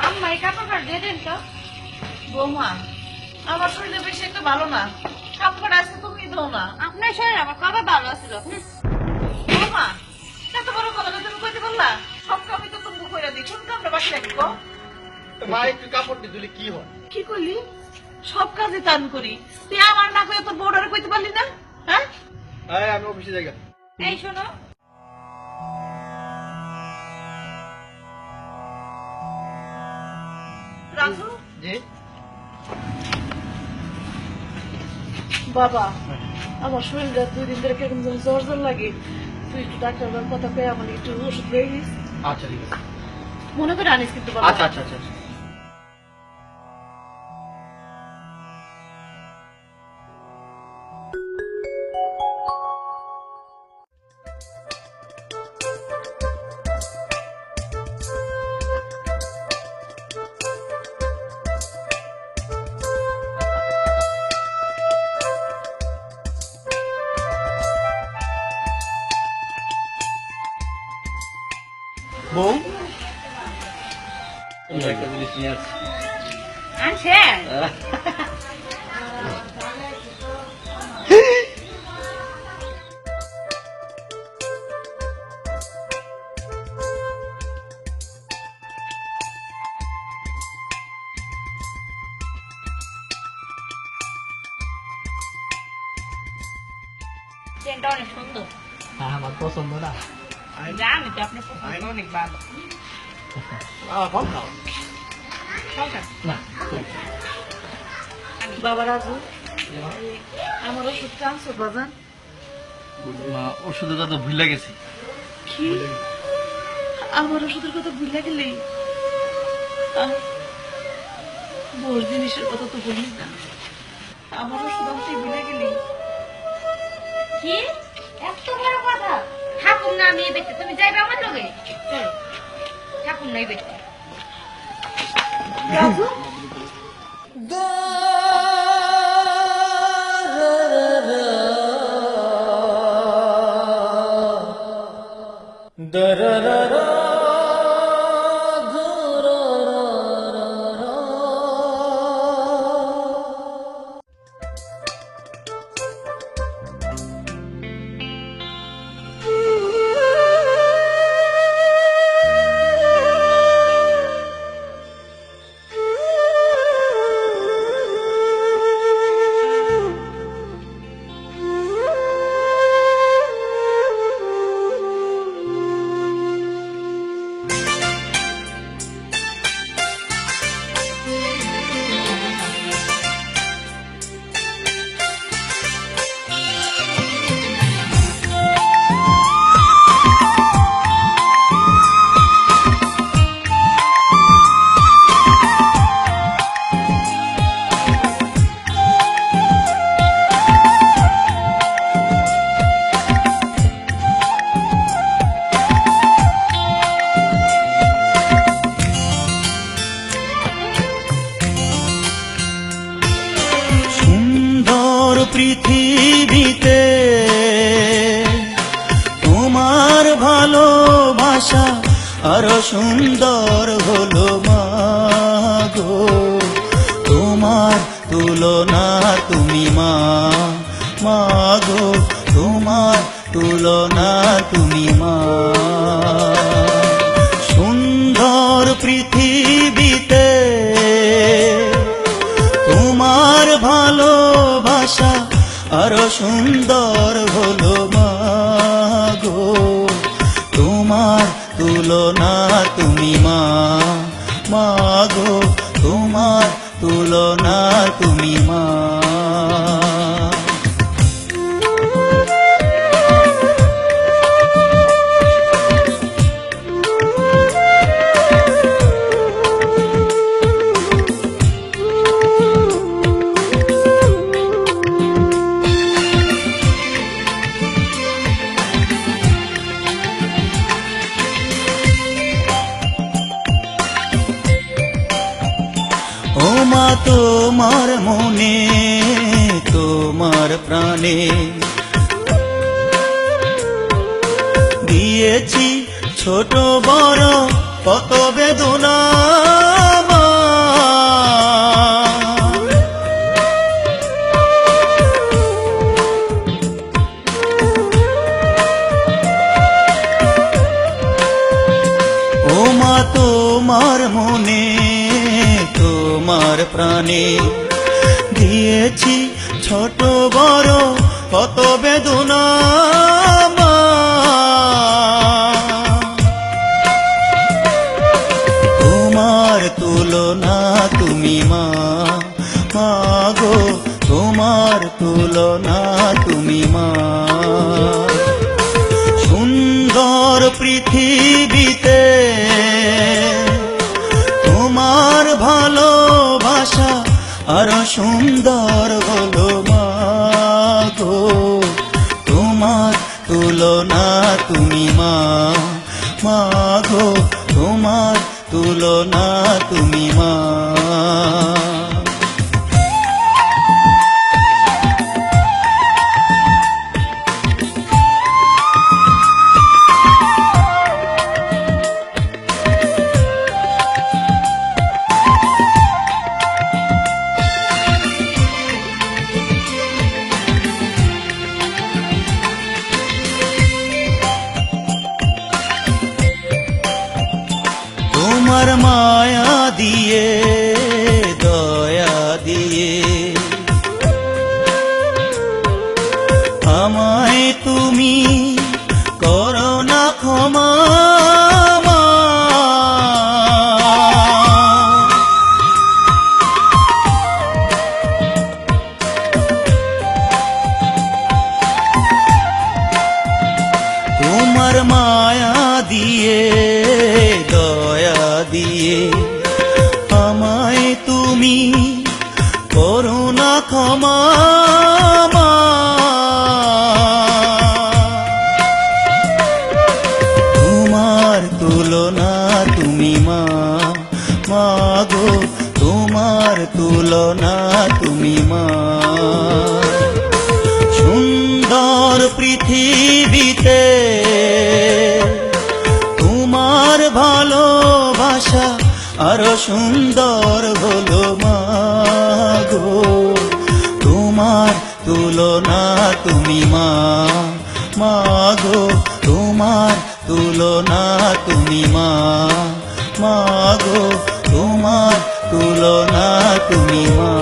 আম্মা এই কাপড়টা দিয়ে দেন তো। বৌমা, আমার শরীরে বেশি একটা ভালো না, কাপড় আজকে তুমি দাও না। আপনার শরীর আমার কবে ভালো ছিল? বৌমা, এত বড় কথা তুমি কইতে বললা? সব কাপড় তো তুমি কইরা দিই, কোন কাপড় বাকি রাখি গো? মা একটু কাপড় দিয়ে দিলে কি হয়? কি করলি? সব কাজে তান করি, তুই আমার না কইয়া তোর বউডারে কইতে পারলি না? হ্যাঁ, এই আমি অফিসে যাই। এই শোনো, রাজু জি বাবা, আমার শরীরটা 2 দিন ধরে কেমন যেন জ্বর জ্বর লাগে। তুই একটু ডাক্তার কথা কয়ে আমার একটু ওষুধ দিয়ে দিস। আচ্ছা ঠিক আছে। মনে করে আনিস কিন্তু বাবা। আচ্ছা আচ্ছা আচ্ছা। বউ, একটা জিনিস নিয়ে আসছি। আনছেন? চেনটা অনেক সুন্দর। আমার পছন্দ না। জানি তো আপনার পছন্দ অনেক ভালো। ফল খাও না। বাবা রাজু, আমার ওষুধ আনছো বাজান? মা, ওষুধের কথা ভুলে গেছি। কি? আমার ওষুধের কথা ভুলে গেলি? বড় জিনিসের কথা তো বলিস না। আমার ওষুধ আনতে ভুলে গেলি? কি এত বড় কথা? ঠাকুর না আমি এই ব্যক্তি, তুমি যাইবে আমার লগে? ঠাকুর নাই ব্যক্তি। রাজু, পৃথিবীতে তোমার ভালোবাসা আরো সুন্দর হলো মাগো, তোমার তুলনা তুমি মাগো, তোমার তুলনা তুমি সুন্দর পৃথিবীতে তোমার ভালোবাসা আরো সুন্দর হলো মাগো, তোমার তুলনা তুমি মাগো, তোমার তুলনা তুমি ও মা, তোমার মনে তোমার প্রাণে দিয়েছি ছোট বড় কত বেদনা মা। ও মা তোমার মনে তোমার প্রাণে দিয়েছি ছোট বড় কত বেদনা মা। তোমার তুলনা তুমি মা, মা গো তোমার তুলনা তুমি মা। সুন্দর পৃথিবীতে তোমার ভালোবাসা আরো সুন্দর হলো মা গো। তোমার তুলনা তুমি মা, মা গো তোমার তুলনা তুমি মা। তোমার মায়া দিয়ে দয়া দিয়ে আমায় তুমি করো না ক্ষমা মা। তোমার মায়া দিয়ে দয়া দিয়ে আমায় তুমি করো না ক্ষমা মা। তোমার তুলনা তুমি মা, মা গো তোমার তুলনা তুমি মা। সুন্দর পৃথিবীতে তোমার ভালোবাসা আরো সুন্দর হলো মা গো। তোমার তুলনা তুমি মা, মা গো তোমার তুলনা তুমি মা, মা গো তোমার তুলনা তুমি মা।